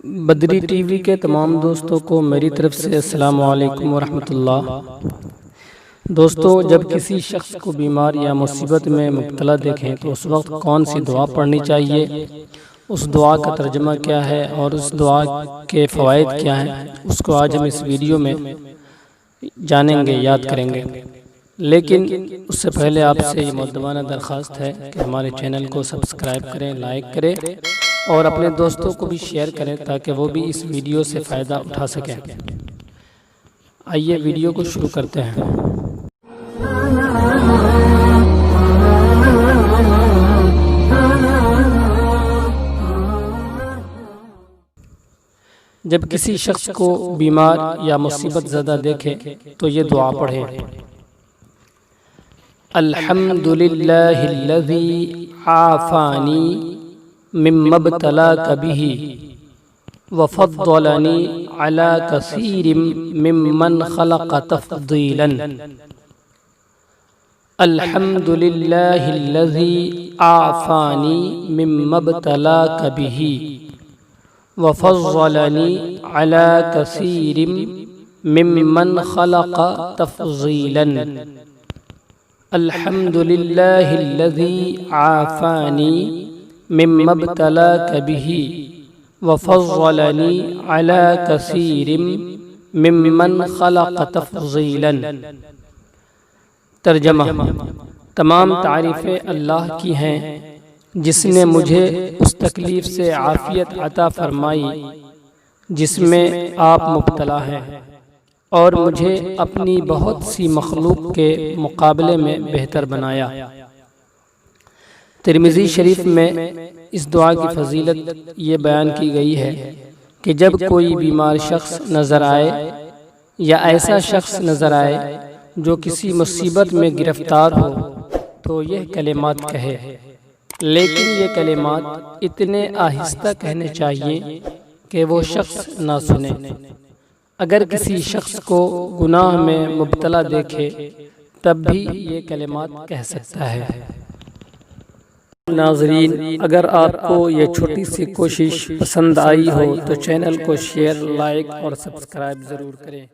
بدری T V کے تمام دوستوں کو میری طرف سے السلام علیکم ورحمۃ اللہ۔ دوستو، جب کسی شخص کو بیمار یا مصیبت میں مبتلا دیکھیں تو اس وقت کون سی دعا پڑھنی چاہیے، اس دعا کا ترجمہ کیا ہے اور اس دعا کے فوائد کیا ہیں، اس کو آج ہم اس ویڈیو میں جانیں گے، یاد کریں گے۔ لیکن اس سے پہلے آپ سے یہ مؤدبانہ درخواست ہے کہ ہمارے چینل کو سبسکرائب کریں، لائک کریں اور اپنے دوستوں کو بھی شیئر کریں تاکہ وہ بھی اس ویڈیو سے فائدہ اٹھا سکیں۔ آئیے ویڈیو کو شروع کرتے ہیں۔ جب کسی شخص کو بیمار یا مصیبت زدہ دیکھے تو یہ دعا پڑھے: الحمدللہ الذی عافانی مما ابتلاک بہ وفضلنی علی کثیر ممن خلق تفضیلا۔ الحمدللہ الذی عافانی مما ابتلاک بہ وفضلنی علی کثیر ممن خلق تفضیلا۔ الحمدللہ الذی عافانی مما ابتلاک بہ وفضلنی علی کثیر ممن خلق تفضیلا۔ ترجمہ: تمام تعریفیں اللہ کی ہیں جس نے مجھے اس تکلیف سے عافیت عطا فرمائی جس میں آپ مبتلا ہیں، اور مجھے اپنی بہت سی مخلوق کے مقابلے میں بہتر بنایا۔ ترمذی شریف میں اس دعا کی فضیلت یہ بیان کی گئی ہے کہ جب کوئی بیمار شخص نظر آئے یا ایسا شخص نظر آئے جو کسی مصیبت میں گرفتار ہو تو یہ کلمات کہے، لیکن یہ کلمات اتنے آہستہ کہنے چاہیے کہ وہ شخص نہ سنے۔ اگر کسی شخص کو گناہ میں مبتلا دیکھے تب بھی یہ کلمات کہہ سکتا ہے۔ ناظرین، اگر آپ کو یہ چھوٹی سی کوشش پسند آئی ہو تو چینل کو شیئر، لائک اور سبسکرائب ضرور کریں۔